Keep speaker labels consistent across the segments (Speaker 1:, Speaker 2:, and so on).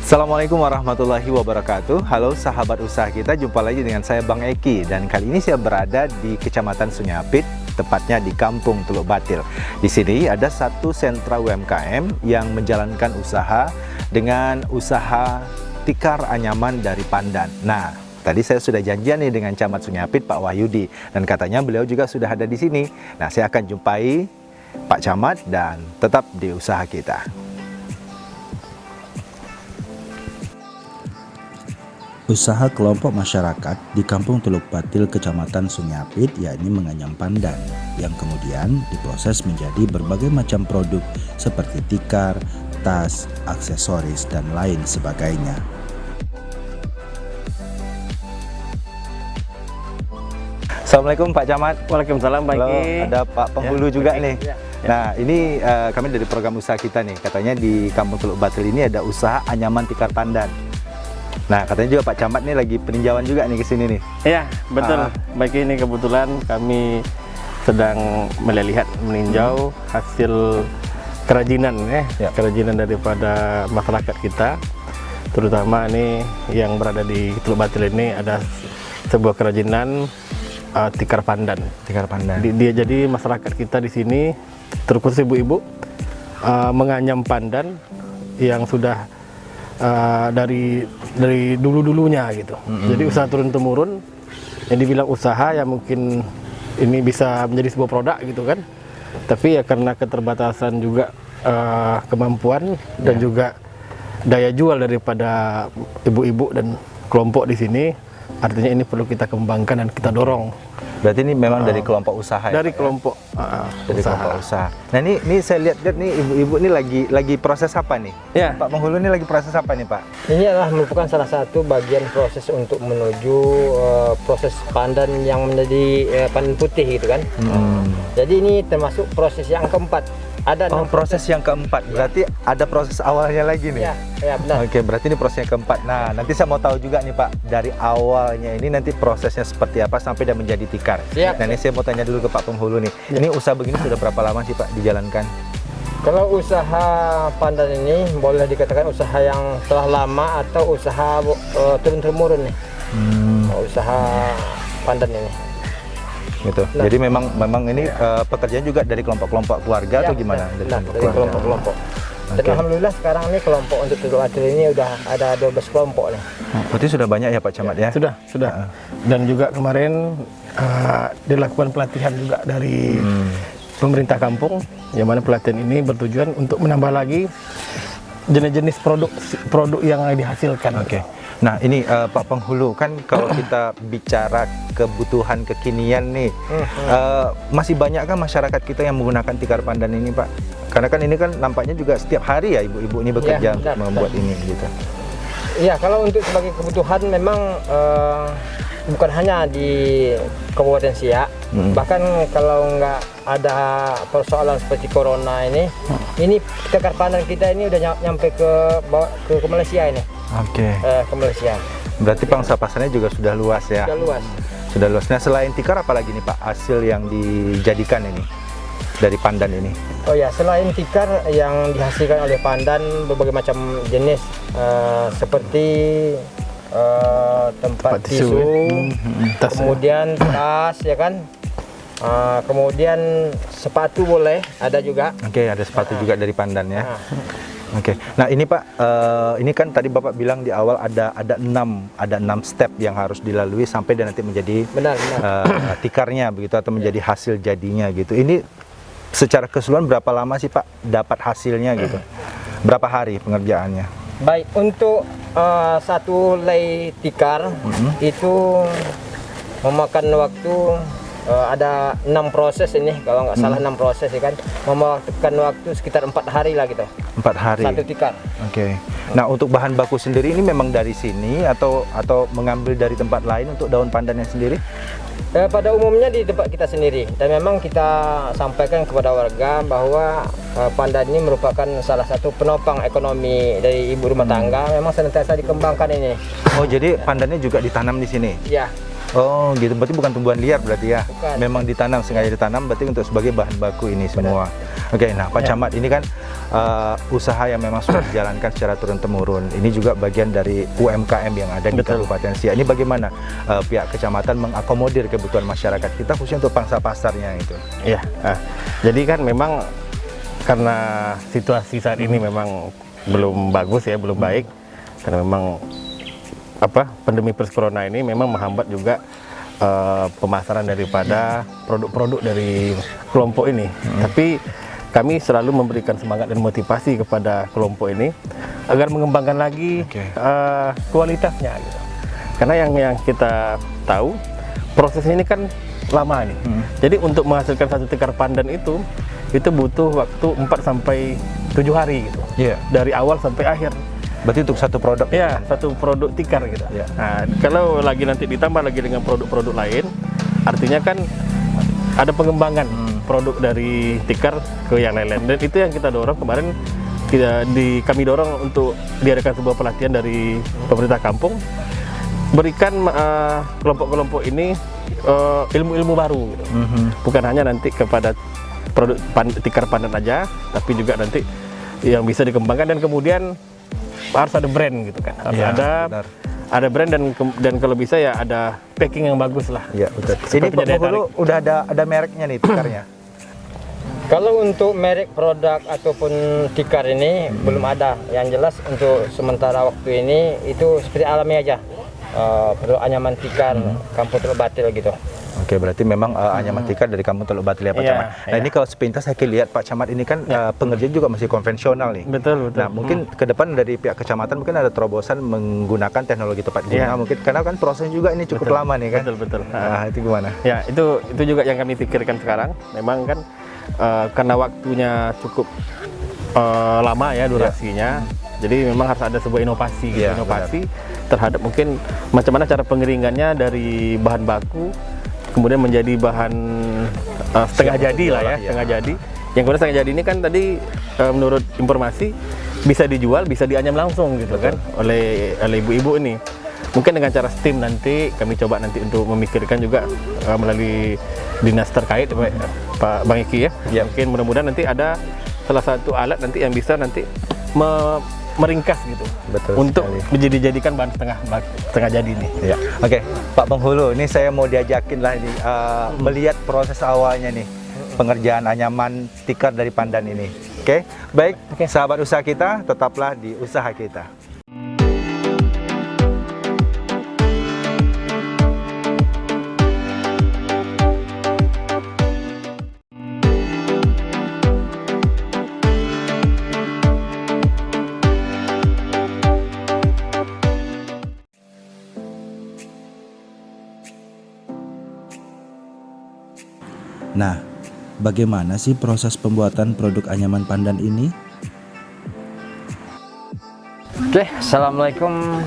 Speaker 1: Assalamualaikum warahmatullahi wabarakatuh. Halo sahabat usaha kita, jumpa lagi dengan saya Bang Eki. Dan kali ini saya berada di Kecamatan Sunyapit, tepatnya di Kampung Teluk Batil. Di sini ada satu sentra UMKM yang menjalankan usaha dengan usaha tikar anyaman dari pandan. Nah, tadi saya sudah janjian nih dengan Camat Sunyapit, Pak Wahyudi, dan katanya beliau juga sudah ada di sini. Nah, saya akan jumpai Pak Camat dan tetap di usaha kita.
Speaker 2: Usaha kelompok masyarakat di Kampung Teluk Batil, Kecamatan Sunyapit, yakni menganyam pandan, yang kemudian diproses menjadi berbagai macam produk seperti tikar, tas, aksesoris, dan lain sebagainya.
Speaker 1: Assalamualaikum Pak Camat.
Speaker 3: Waalaikumsalam Pak
Speaker 1: Halo,
Speaker 3: Eki.
Speaker 1: ada Pak Penghulu juga nih.
Speaker 3: Ya.
Speaker 1: Nah, ini kami dari program usaha kita nih. Katanya di Kampung Teluk Batil ini ada usaha anyaman tikar pandan. Nah, katanya juga Pak Camat nih lagi peninjauan juga nih ke sini nih.
Speaker 3: Iya, betul. Baik, ini kebetulan kami sedang melihat meninjau hasil kerajinan
Speaker 1: Ya.
Speaker 3: kerajinan daripada masyarakat kita. Terutama ini yang berada di Teluk Batil ini ada sebuah kerajinan tikar pandan.
Speaker 1: Tikar pandan.
Speaker 3: Dia jadi masyarakat kita di sini, terkhusus ibu-ibu, menganyam pandan yang sudah dari dulu-dulunya gitu. Jadi usaha turun temurun yang dibilang usaha ya mungkin ini bisa menjadi sebuah produk gitu kan. Tapi ya karena keterbatasan juga kemampuan dan juga daya jual daripada ibu-ibu dan kelompok di sini, artinya ini perlu kita kembangkan dan kita dorong.
Speaker 1: Berarti ini memang dari kelompok usaha ya?
Speaker 3: Dari
Speaker 1: Pak,
Speaker 3: kelompok
Speaker 1: dari
Speaker 3: usaha.
Speaker 1: kelompok usaha. Nah, ini saya lihat nih ibu-ibu ini lagi proses apa nih?
Speaker 3: Ya.
Speaker 1: Pak Penghulu ini lagi proses apa nih, Pak?
Speaker 4: Ini adalah merupakan salah satu bagian proses untuk menuju proses pandan yang menjadi pandan putih gitu kan. Jadi ini termasuk proses yang keempat. Ada
Speaker 1: Oh,
Speaker 4: 6
Speaker 1: proses yang keempat. Berarti ada proses awalnya lagi nih?
Speaker 4: Ya benar.
Speaker 1: Oke, berarti ini proses yang keempat. Nah, nanti saya mau tahu juga nih Pak, dari awalnya ini nanti prosesnya seperti apa sampai dia menjadi tikar.
Speaker 4: Siap.
Speaker 1: Nah, ini saya mau tanya dulu ke Pak Penghulu nih. Ini usaha begini sudah berapa lama sih Pak dijalankan?
Speaker 4: Kalau usaha pandan ini boleh dikatakan usaha yang telah lama atau usaha turun temurun nih. Usaha pandan ini.
Speaker 1: Gitu.
Speaker 4: Nah.
Speaker 1: Jadi memang ini pekerjaan juga dari kelompok-kelompok keluarga atau gimana?
Speaker 4: Benar, dari kelompok-kelompok. Dan
Speaker 1: Oke.
Speaker 4: alhamdulillah sekarang ini kelompok untuk Teluk Batil ini udah ada 12 kelompok nih.
Speaker 1: Berarti sudah banyak ya Pak Camat ya?
Speaker 3: Sudah. Dan juga kemarin dilakukan pelatihan juga dari pemerintah kampung, yang mana pelatihan ini bertujuan untuk menambah lagi jenis-jenis produk yang dihasilkan.
Speaker 1: Oke. Nah, ini Pak Penghulu, kan kalau kita bicara kebutuhan kekinian nih, masih banyakkah masyarakat kita yang menggunakan tikar pandan ini, Pak? Karena kan ini kan nampaknya juga setiap hari ya ibu-ibu ini bekerja
Speaker 4: Ya,
Speaker 1: untuk
Speaker 4: benar,
Speaker 1: membuat ini gitu.
Speaker 4: Iya, kalau untuk sebagai kebutuhan memang bukan hanya di Kabupaten Siak, bahkan kalau nggak ada persoalan seperti corona ini tikar pandan kita ini udah nyampe ke Malaysia ini,
Speaker 1: Oke.
Speaker 4: ke Malaysia.
Speaker 1: Berarti pangsa pasarnya juga sudah luas ya?
Speaker 4: Sudah luas.
Speaker 1: Sudah luas. Nah, selain tikar apalagi nih Pak hasil yang dijadikan ini dari pandan ini?
Speaker 4: Oh ya, selain tikar yang dihasilkan oleh pandan berbagai macam jenis seperti tempat tisu,
Speaker 3: Tas,
Speaker 4: kemudian tas ya kan, kemudian sepatu boleh ada juga.
Speaker 1: Oke, ada sepatu juga dari pandan ya.
Speaker 4: Nah,
Speaker 1: Oke. Nah, ini Pak, ini kan tadi Bapak bilang di awal ada 6 step yang harus dilalui sampai dia nanti menjadi
Speaker 4: benar.
Speaker 1: tikarnya begitu atau menjadi hasil jadinya gitu. Ini secara keseluruhan berapa lama sih Pak dapat hasilnya gitu? Berapa hari pengerjaannya?
Speaker 4: Baik, untuk satu lei tikar itu memakan waktu ada 6 proses ini, kalau nggak salah 6 proses ya kan, memakan waktu sekitar 4 hari lah gitu.
Speaker 1: 4 hari.
Speaker 4: Satu tikar.
Speaker 1: Oke. Nah, untuk bahan baku sendiri ini memang dari sini atau mengambil dari tempat lain untuk daun pandannya sendiri?
Speaker 4: Pada umumnya di tempat kita sendiri, dan memang kita sampaikan kepada warga bahwa pandan ini merupakan salah satu penopang ekonomi dari ibu rumah tangga. Memang senantiasa dikembangkan ini.
Speaker 1: Oh, jadi pandannya juga ditanam di sini?
Speaker 4: Ya,
Speaker 1: Oh gitu, berarti bukan tumbuhan liar berarti ya?
Speaker 4: Bukan.
Speaker 1: Memang ditanam, sengaja ditanam berarti untuk sebagai bahan baku ini semua. Oke, nah Pak Camat ini kan usaha yang memang sudah dijalankan secara turun-temurun. Ini juga bagian dari UMKM yang ada di
Speaker 3: Betul.
Speaker 1: Kabupaten Siak. Ini bagaimana pihak kecamatan mengakomodir kebutuhan masyarakat kita khususnya untuk pangsa pasarnya itu?
Speaker 3: Iya. Jadi kan memang karena situasi saat ini memang belum bagus ya, belum baik. Karena memang pandemi virus corona ini memang menghambat juga pemasaran daripada produk-produk dari kelompok ini. Tapi kami selalu memberikan semangat dan motivasi kepada kelompok ini agar mengembangkan lagi kualitasnya gitu. Karena yang kita tahu prosesnya ini kan lama nih. Jadi untuk menghasilkan satu tikar pandan itu butuh waktu 4 sampai 7 hari gitu.
Speaker 1: Iya.
Speaker 3: Dari awal sampai akhir.
Speaker 1: Berarti untuk satu produk?
Speaker 3: Ya, satu produk tikar gitu.
Speaker 1: Ya.
Speaker 3: Nah, kalau lagi nanti ditambah lagi dengan produk-produk lain, artinya kan ada pengembangan produk dari tikar ke yang lain-lain. Dan itu yang kita dorong kemarin, kami dorong untuk diadakan sebuah pelatihan dari pemerintah kampung, berikan kelompok-kelompok ini ilmu-ilmu baru gitu. Bukan hanya nanti kepada produk tikar pandan aja, tapi juga nanti yang bisa dikembangkan dan kemudian harus ada brand gitu kan. Harus
Speaker 1: Ya,
Speaker 3: ada brand dan kalau bisa ya ada packing yang bagus lah.
Speaker 1: Iya, betul.
Speaker 3: Supaya
Speaker 1: Ini Pak
Speaker 3: daya
Speaker 1: Penghulu
Speaker 3: tarik.
Speaker 1: udah ada mereknya nih tikarnya.
Speaker 4: Kalau untuk merek produk ataupun tikar ini belum ada. Yang jelas untuk sementara waktu ini itu seperti alami aja. Produk anyaman tikar Kampung Teluk Batil gitu.
Speaker 1: Oke, berarti memang anyaman tikar dari Kampung Teluk Batil ya Pak
Speaker 3: Iya,
Speaker 1: Camat. Nah
Speaker 3: iya.
Speaker 1: ini kalau sepintas saya lihat Pak Camat ini kan pengerjaan juga masih konvensional nih.
Speaker 3: Betul.
Speaker 1: Nah mungkin ke depan dari pihak kecamatan mungkin ada terobosan menggunakan teknologi tepat guna
Speaker 3: Iya.
Speaker 1: mungkin karena kan proses juga ini cukup
Speaker 3: Betul.
Speaker 1: lama nih kan.
Speaker 3: Betul.
Speaker 1: Nah itu gimana?
Speaker 3: Ya, itu juga yang kami pikirkan sekarang. Memang kan karena waktunya cukup lama ya durasinya. Jadi memang harus ada sebuah inovasi, gitu.
Speaker 1: Iya,
Speaker 3: Inovasi terhadap mungkin macam mana cara pengeringannya dari bahan baku kemudian menjadi bahan setengah
Speaker 1: Siap
Speaker 3: jadi
Speaker 1: untuk
Speaker 3: lah ya,
Speaker 1: diolah, ya.
Speaker 3: setengah jadi. Yang kemudian setengah jadi ini kan tadi menurut informasi bisa dijual, bisa dianyam langsung gitu kan oleh ibu-ibu ini. Mungkin dengan cara steam nanti kami coba nanti untuk memikirkan juga melalui dinas terkait Pak Bang Eki ya.
Speaker 1: Ya.
Speaker 3: Mungkin mudah-mudahan nanti ada salah satu alat nanti yang bisa nanti meringkas gitu.
Speaker 1: Betul
Speaker 3: untuk
Speaker 1: sekali.
Speaker 3: dijadikan bahan setengah jadi nih.
Speaker 1: Ya. Oke, Pak Penghulu, ini saya mau diajakin lah ini melihat proses awalnya nih pengerjaan anyaman tikar dari pandan ini. Oke, baik. Sahabat usaha kita, tetaplah di usaha kita.
Speaker 2: Nah, bagaimana sih proses pembuatan produk anyaman pandan ini?
Speaker 4: Oke, assalamualaikum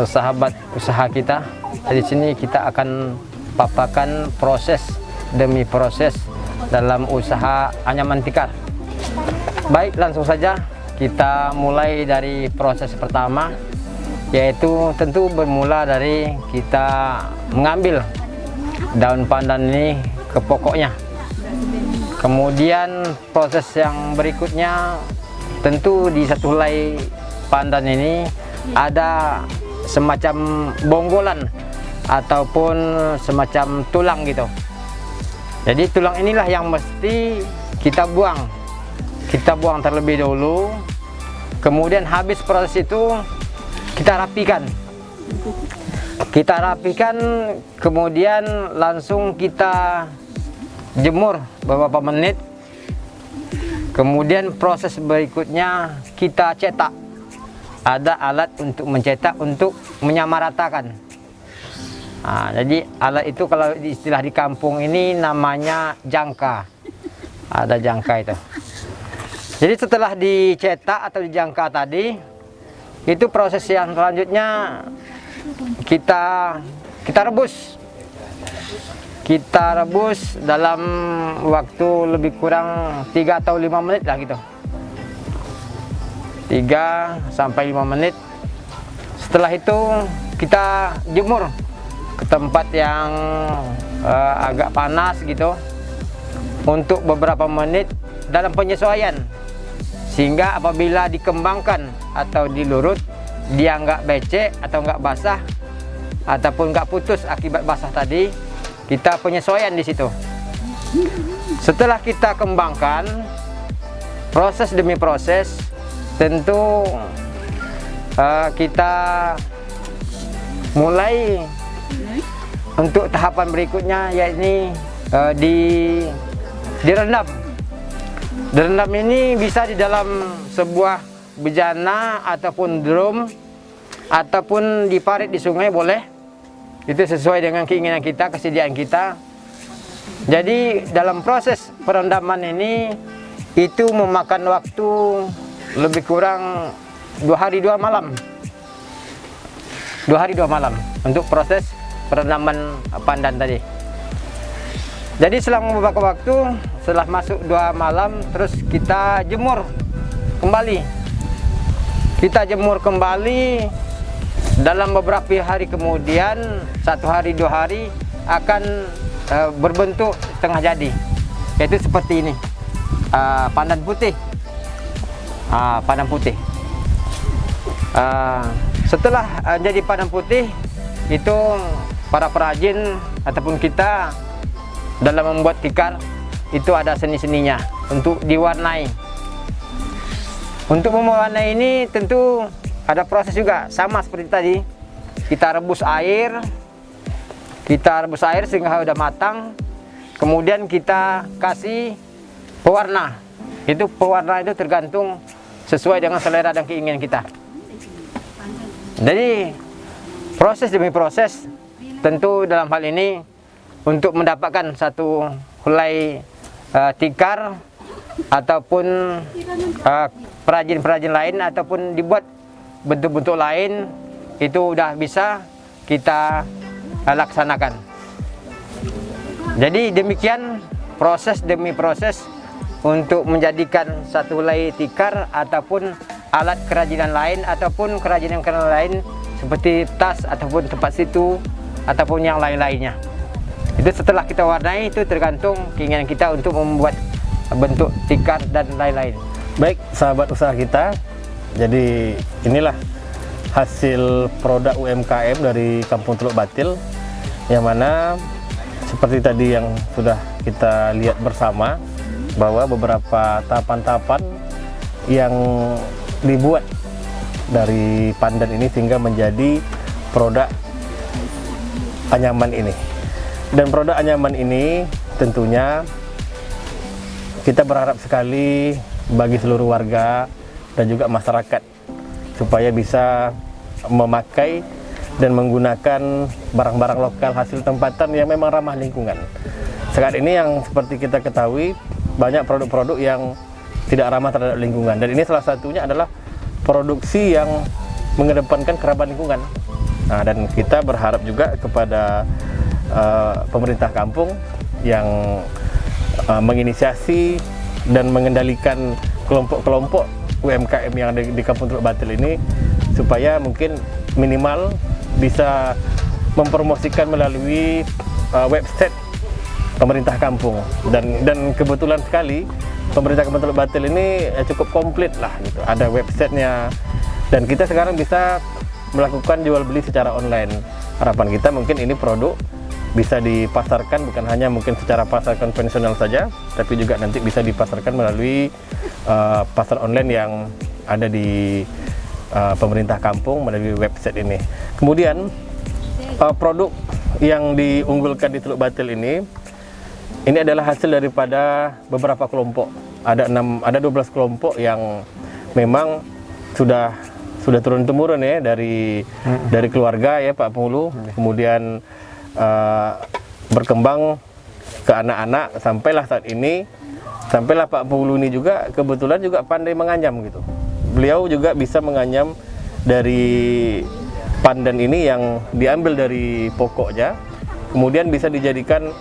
Speaker 4: sahabat usaha kita. Di sini kita akan paparkan proses demi proses dalam usaha anyaman tikar. Baik, langsung saja kita mulai dari proses pertama, yaitu tentu bermula dari kita mengambil daun pandan ini ke pokoknya. Kemudian proses yang berikutnya tentu di satu helai pandan ini ada semacam bonggolan ataupun semacam tulang gitu. Jadi tulang inilah yang mesti kita buang. Kita buang terlebih dahulu. Kemudian habis proses itu kita rapikan. Kita rapikan, kemudian langsung kita jemur beberapa menit. Kemudian proses berikutnya kita cetak. Ada alat untuk mencetak, untuk menyamaratakan. Nah, jadi alat itu kalau istilah di kampung ini namanya jangka. Ada jangka itu. Jadi setelah dicetak atau dijangka tadi, itu proses yang selanjutnya kita rebus. Kita rebus dalam waktu lebih kurang 3 atau 5 menit lah gitu. 3 sampai 5 menit. Setelah itu kita jemur ke tempat yang agak panas gitu untuk beberapa menit dalam penyesuaian sehingga apabila dikembangkan atau dilurut dia nggak becek atau nggak basah ataupun nggak putus akibat basah tadi, kita penyesuaian di situ. Setelah kita kembangkan, proses demi proses, tentu kita mulai untuk tahapan berikutnya, yakni direndam. Direndam ini bisa di dalam sebuah bejana ataupun drum ataupun diparit di sungai boleh. Itu sesuai dengan keinginan kita, kesediaan kita. Jadi dalam proses perendaman ini itu memakan waktu lebih kurang 2 hari 2 malam. 2 hari 2 malam untuk proses perendaman pandan tadi. Jadi selama beberapa waktu, setelah masuk 2 malam, terus kita jemur kembali. Kita jemur kembali, dalam beberapa hari kemudian, 1 hari 2 hari akan berbentuk setengah jadi, yaitu seperti ini, pandan putih. Pandan putih. Setelah jadi pandan putih, itu para perajin ataupun kita dalam membuat tikar itu ada seni-seninya untuk diwarnai. Untuk mewarnai ini tentu ada proses juga, sama seperti tadi. Kita rebus air sehingga sudah matang. Kemudian kita kasih pewarna. Itu pewarna itu tergantung sesuai dengan selera dan keinginan kita. Jadi proses demi proses, tentu dalam hal ini untuk mendapatkan satu helai tikar ataupun perajin-perajin lain ataupun dibuat bentuk-bentuk lain, itu udah bisa kita laksanakan. Jadi demikian proses demi proses untuk menjadikan satu helai tikar ataupun alat kerajinan lain ataupun kerajinan lain seperti tas ataupun tempat situ ataupun yang lain-lainnya. Itu setelah kita warnai, itu tergantung keinginan kita untuk membuat bentuk tikar dan lain-lain.
Speaker 3: Baik, sahabat usaha kita, jadi inilah hasil produk UMKM dari Kampung Teluk Batil, yang mana seperti tadi yang sudah kita lihat bersama, bahwa beberapa tahapan-tahapan yang dibuat dari pandan ini sehingga menjadi produk anyaman ini. Dan produk anyaman ini tentunya kita berharap sekali bagi seluruh warga dan juga masyarakat supaya bisa memakai dan menggunakan barang-barang lokal hasil tempatan yang memang ramah lingkungan. Saat ini yang seperti kita ketahui, banyak produk-produk yang tidak ramah terhadap lingkungan, dan ini salah satunya adalah produksi yang mengedepankan kerabat lingkungan. Nah, dan kita berharap juga kepada pemerintah kampung yang menginisiasi dan mengendalikan kelompok-kelompok UMKM yang ada di Kampung Teluk Batil ini, supaya mungkin minimal bisa mempromosikan melalui website pemerintah kampung. Dan kebetulan sekali pemerintah Kampung Teluk Batil ini cukup komplit lah gitu. Ada websitenya, dan kita sekarang bisa melakukan jual beli secara online. Harapan kita mungkin ini produk bisa dipasarkan bukan hanya mungkin secara pasar konvensional saja, tapi juga nanti bisa dipasarkan melalui pasar online yang ada di pemerintah kampung melalui website ini. Kemudian produk yang diunggulkan di Teluk Batil ini adalah hasil daripada beberapa kelompok. Ada 12 kelompok yang memang sudah turun-temurun ya dari keluarga ya Pak Penghulu, kemudian berkembang ke anak-anak, sampailah saat ini, sampailah Pak Penghulu ini juga kebetulan juga pandai menganyam gitu. Beliau juga bisa menganyam dari pandan ini yang diambil dari pokoknya, kemudian bisa dijadikan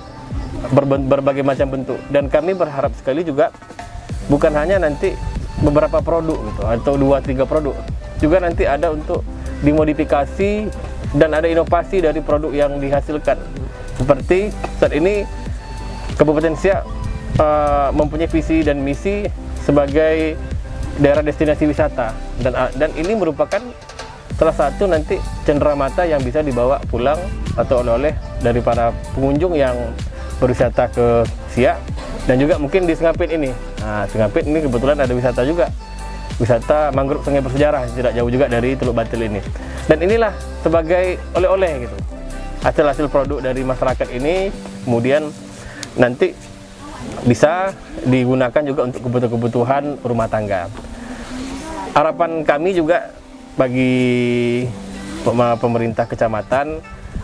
Speaker 3: berbagai macam bentuk. Dan kami berharap sekali juga bukan hanya nanti beberapa produk gitu, atau 2-3 produk, juga nanti ada untuk dimodifikasi dan ada inovasi dari produk yang dihasilkan. Seperti saat ini Kabupaten Siak mempunyai visi dan misi sebagai daerah destinasi wisata, dan ini merupakan salah satu nanti cenderamata yang bisa dibawa pulang atau oleh-oleh dari para pengunjung yang berwisata ke Siak, dan juga mungkin di Sengapit ini. Nah, Sengapit ini kebetulan ada wisata juga, wisata mangrove sungai bersejarah, tidak jauh juga dari Teluk Batil ini. Dan inilah sebagai oleh-oleh gitu, hasil-hasil produk dari masyarakat ini kemudian nanti bisa digunakan juga untuk kebutuhan rumah tangga. Harapan kami juga bagi pemerintah kecamatan,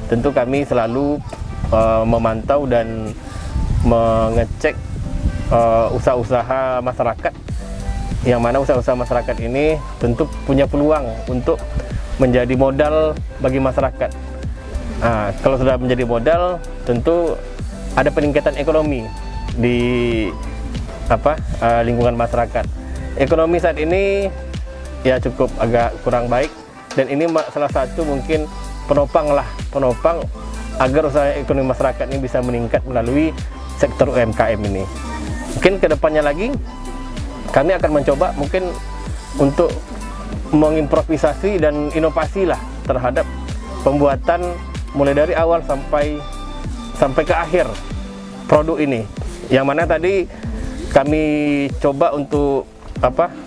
Speaker 3: tentu kami selalu memantau dan mengecek usaha-usaha masyarakat, yang mana usaha-usaha masyarakat ini tentu punya peluang untuk menjadi modal bagi masyarakat. Nah, kalau sudah menjadi modal, tentu ada peningkatan ekonomi di lingkungan masyarakat. Ekonomi saat ini ya cukup agak kurang baik, dan ini salah satu mungkin penopang agar usaha ekonomi masyarakat ini bisa meningkat melalui sektor UMKM ini. Mungkin kedepannya lagi kami akan mencoba mungkin untuk mengimprovisasi dan inovasi lah terhadap pembuatan mulai dari awal sampai ke akhir produk ini, yang mana tadi kami coba untuk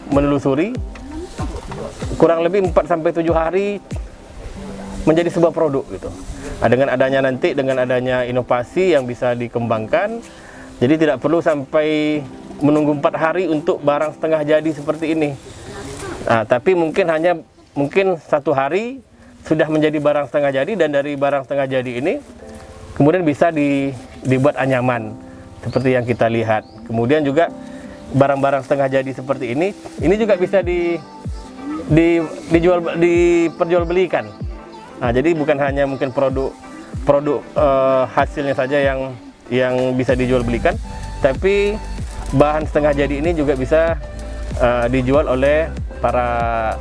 Speaker 3: menelusuri kurang lebih 4-7 hari menjadi sebuah produk gitu. Nah, dengan adanya inovasi yang bisa dikembangkan, jadi tidak perlu sampai menunggu 4 hari untuk barang setengah jadi seperti ini. Nah, tapi mungkin 1 hari sudah menjadi barang setengah jadi, dan dari barang setengah jadi ini kemudian bisa dibuat anyaman seperti yang kita lihat. Kemudian juga barang-barang setengah jadi seperti ini juga bisa diperjualbelikan. Nah, jadi bukan hanya mungkin produk hasilnya saja yang bisa dijualbelikan, tapi bahan setengah jadi ini juga bisa dijual oleh para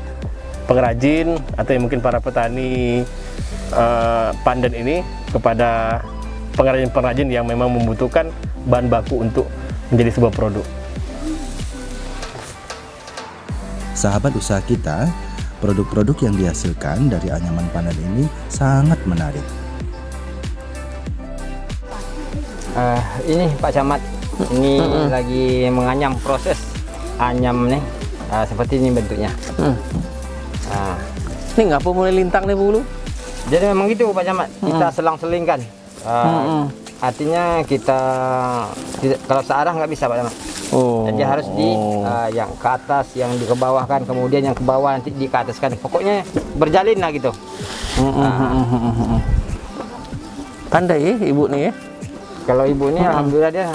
Speaker 3: pengrajin atau mungkin para petani pandan ini kepada pengrajin-pengrajin yang memang membutuhkan bahan baku untuk menjadi sebuah produk.
Speaker 2: Sahabat usaha kita, produk-produk yang dihasilkan dari anyaman pandan ini sangat menarik.
Speaker 4: Ini Pak Camat, ini lagi menganyam, proses anyam nih, seperti ini bentuknya.
Speaker 3: Ini nggak mulai lintang nih bulu.
Speaker 4: Jadi memang gitu Pak Camat, kita selang-selingkan. Artinya kita kalau searah nggak bisa Pak Camat. Jadi harus yang ke atas, yang di ke bawah kan, kemudian yang ke bawah nanti di ke atas kan. Pokoknya berjalin lah gitu.
Speaker 3: Pandai ya ibu nih ya.
Speaker 4: Kalau ibu ini alhamdulillah dia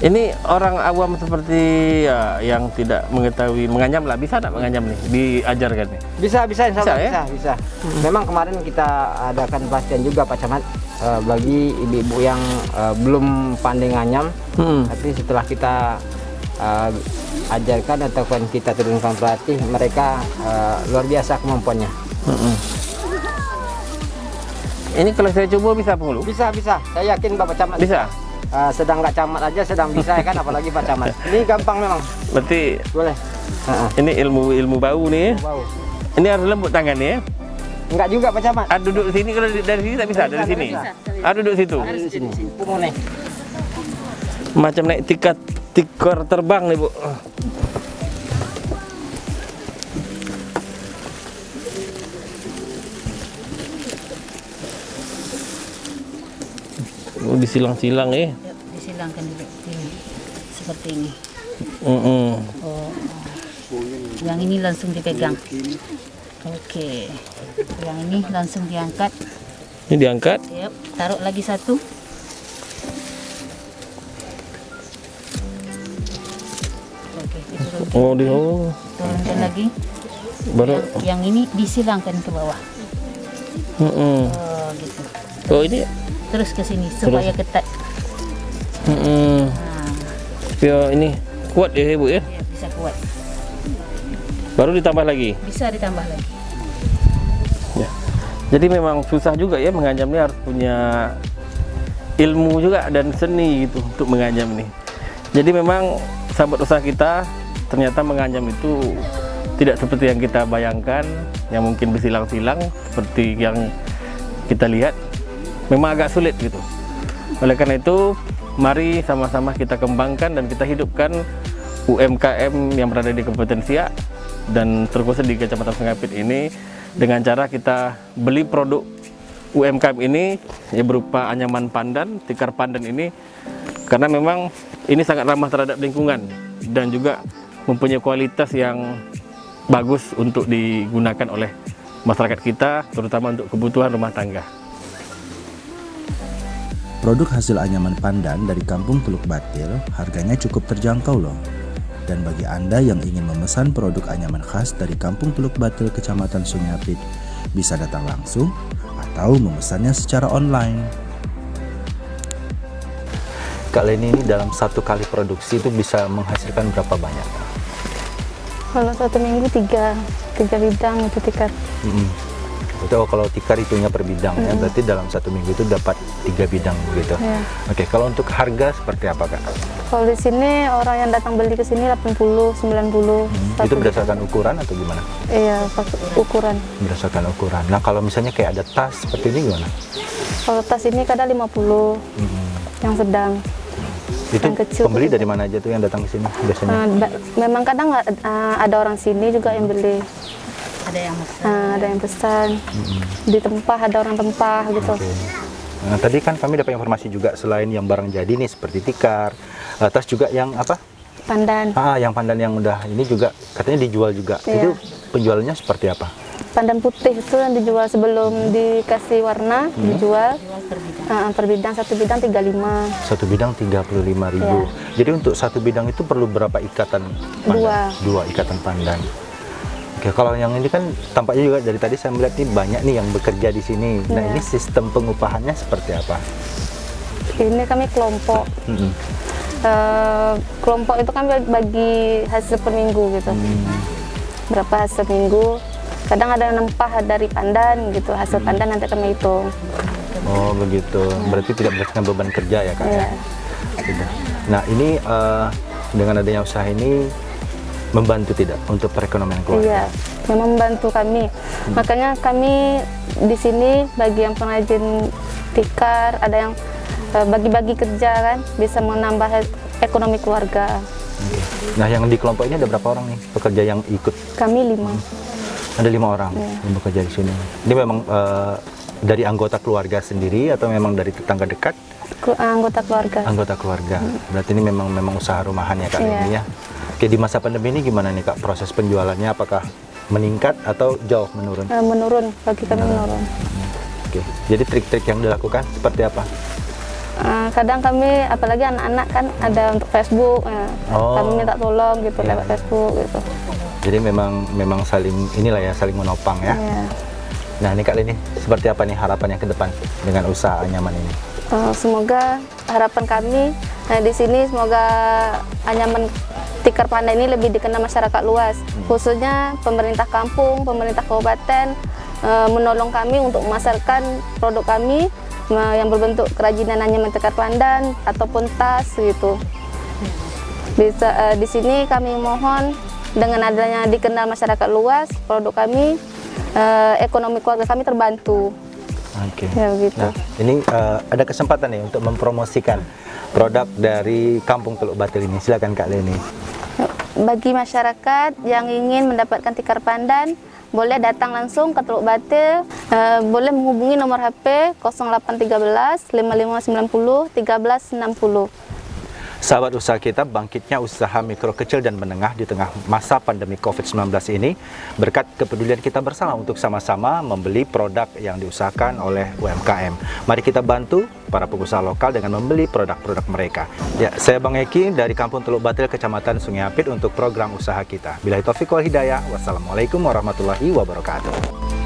Speaker 3: ini orang awam seperti yang tidak mengetahui menganyam lah, bisa tak menganyam nih, diajarkan nih? Bisa
Speaker 4: insya Allah bisa. Memang kemarin kita adakan pelatihan juga Pak Camat bagi ibu-ibu yang belum pandai nganyam, tapi setelah kita ajarkan ataupun kita turunkan pelatih, mereka luar biasa kemampuannya.
Speaker 3: Ini kalau saya coba bisa penghulu?
Speaker 4: Bisa. Saya yakin Bapak Camat
Speaker 3: bisa.
Speaker 4: Sedang nggak camat aja sedang bisa ya kan, apalagi Pak Camat. Ini gampang memang.
Speaker 3: Berarti
Speaker 4: boleh.
Speaker 3: Ini ilmu bau nih.
Speaker 4: Bau.
Speaker 3: Ini harus lembut tangannya ya?
Speaker 4: Enggak juga Pak Camat.
Speaker 3: Duduk sini, kalau dari sini tak bisa, dari sini. Duduk situ.
Speaker 4: Di sini. Punggung nih.
Speaker 3: Macam naik tikar terbang nih, Bu. Disilang-silang ya?
Speaker 5: Disilangkan dulu sini, seperti ini. Yang ini langsung dipegang. Oke. Yang ini langsung diangkat.
Speaker 3: Ini diangkat?
Speaker 5: Yep. Taruh lagi satu. Oke, diturunkan. Turunkan lagi.
Speaker 3: Baru.
Speaker 5: Yang ini disilangkan ke bawah. Gitu.
Speaker 3: Oh, ini
Speaker 5: terus ke sini supaya ketat.
Speaker 3: Ya, ini kuat ya Bu ya?
Speaker 5: Ya, bisa kuat.
Speaker 3: Baru ditambah lagi?
Speaker 5: Bisa ditambah lagi.
Speaker 3: Ya. Jadi memang susah juga ya menganyam ini, harus punya ilmu juga dan seni gitu untuk menganyam nih. Jadi memang sahabat usaha kita ternyata menganyam itu tidak seperti yang kita bayangkan, yang mungkin bersilang-silang seperti yang kita lihat, memang agak sulit gitu. Oleh karena itu, mari sama-sama kita kembangkan dan kita hidupkan UMKM yang berada di Kabupaten Siak dan terkhusus di Kecamatan Sungai Apit ini dengan cara kita beli produk UMKM ini ya berupa anyaman pandan, tikar pandan ini, karena memang ini sangat ramah terhadap lingkungan dan juga mempunyai kualitas yang bagus untuk digunakan oleh masyarakat kita, terutama untuk kebutuhan rumah tangga.
Speaker 2: Produk hasil anyaman pandan dari Kampung Teluk Batil harganya cukup terjangkau loh. Dan bagi Anda yang ingin memesan produk anyaman khas dari Kampung Teluk Batil, Kecamatan Sungai Apit, bisa datang langsung atau memesannya secara online.
Speaker 1: Kak Leni, ini dalam satu kali produksi itu bisa menghasilkan berapa banyak?
Speaker 6: Kalau satu minggu tiga bidang itu tikar.
Speaker 1: Kalau tikar itunya per bidang ya, berarti dalam satu minggu itu dapat 3 bidang begitu.
Speaker 6: Ya.
Speaker 1: Oke, kalau untuk harga seperti apa Kak?
Speaker 6: Kalau di sini orang yang datang beli ke sini 80, 90.
Speaker 1: Itu berdasarkan ukuran atau gimana?
Speaker 6: Iya, pakai ukuran.
Speaker 1: Berdasarkan ukuran. Nah kalau misalnya kayak ada tas seperti ini gimana?
Speaker 6: Kalau tas ini kadang 50, yang sedang.
Speaker 1: Itu
Speaker 6: Yang kecil
Speaker 1: pembeli
Speaker 6: itu.
Speaker 1: dari mana aja tuh yang datang ke sini biasanya?
Speaker 6: Memang kadang ada orang sini juga yang beli.
Speaker 5: Ada yang besar.
Speaker 6: Ada yang pesan. Di tempah ada orang tempah gitu.
Speaker 1: Oke. Nah, tadi kan kami dapat informasi juga selain yang barang jadi nih seperti tikar, tas juga yang apa?
Speaker 6: Pandan.
Speaker 1: Yang pandan yang udah ini juga katanya dijual juga.
Speaker 6: Iya.
Speaker 1: Itu penjualannya seperti apa?
Speaker 6: Pandan putih itu yang dijual sebelum dikasih warna, dijual. Per bidang, satu bidang 35.
Speaker 1: Satu bidang 35.000.
Speaker 6: Iya.
Speaker 1: Jadi untuk satu bidang itu perlu berapa ikatan pandan? 2 ikatan pandan. Oke, kalau yang ini kan tampaknya juga dari tadi saya melihat nih banyak nih yang bekerja di sini. Nah,
Speaker 6: Iya.
Speaker 1: ini sistem pengupahannya seperti apa?
Speaker 6: Ini kami kelompok. Kelompok itu kan bagi hasil per minggu gitu. Berapa hasil minggu? Kadang ada yang nempah dari pandan gitu, hasil pandan nanti kami hitung.
Speaker 1: Oh begitu, berarti tidak berdasarkan beban kerja ya Kak?
Speaker 6: Iya.
Speaker 1: Ya? Tidak. Nah ini dengan adanya usaha ini membantu tidak untuk perekonomian keluarga?
Speaker 6: Iya, memang membantu kami. Makanya kami di sini bagi yang pengrajin tikar, ada yang bagi-bagi kerja kan, bisa menambah ekonomi keluarga.
Speaker 1: Oke. Nah yang di kelompok ini ada berapa orang nih pekerja yang ikut?
Speaker 6: Kami 5.
Speaker 1: Ada 5 orang yang bekerja di sini. Ini memang dari anggota keluarga sendiri atau memang dari tetangga dekat?
Speaker 6: Anggota keluarga.
Speaker 1: Anggota keluarga. Berarti ini memang usaha rumahan ya Kak
Speaker 6: Iya.
Speaker 1: ini ya. Oke, di masa pandemi ini gimana nih Kak proses penjualannya? Apakah meningkat atau jauh menurun?
Speaker 6: Menurun, bagi kami menurun.
Speaker 1: Oke. Jadi trik-trik yang dilakukan seperti apa?
Speaker 6: Kadang kami, apalagi anak-anak kan ada untuk Facebook, kami minta tolong gitu lewat Facebook gitu.
Speaker 1: Jadi memang saling inilah ya, saling menopang ya.
Speaker 6: Iya.
Speaker 1: Nah ini Kak Leni, seperti apa nih harapannya ke depan dengan usaha anyaman ini?
Speaker 6: Semoga harapan kami di sini semoga anyaman tikar pandan ini lebih dikenal masyarakat luas, khususnya pemerintah kampung, pemerintah kabupaten menolong kami untuk memasarkan produk kami yang berbentuk kerajinan anyaman tikar pandan ataupun tas gitu. Bisa di sini kami mohon dengan adanya dikenal masyarakat luas produk kami, ekonomi keluarga kami terbantu.
Speaker 1: Oke.
Speaker 6: Ya begitu.
Speaker 1: Nah ini ada kesempatan nih untuk mempromosikan produk dari Kampung Teluk Batil ini. Silakan Kak Leni.
Speaker 6: Bagi masyarakat yang ingin mendapatkan tikar pandan, boleh datang langsung ke Teluk Batil, boleh menghubungi nomor HP 0813 5590 1360.
Speaker 1: Sahabat usaha kita, bangkitnya usaha mikro kecil dan menengah di tengah masa pandemi COVID-19 ini berkat kepedulian kita bersama untuk sama-sama membeli produk yang diusahakan oleh UMKM. Mari kita bantu para pengusaha lokal dengan membeli produk-produk mereka. Ya, saya Bang Eki dari Kampung Teluk Batil, Kecamatan Sungai Apit untuk program usaha kita. Billahi taufiq wal hidayah. Wassalamualaikum warahmatullahi wabarakatuh.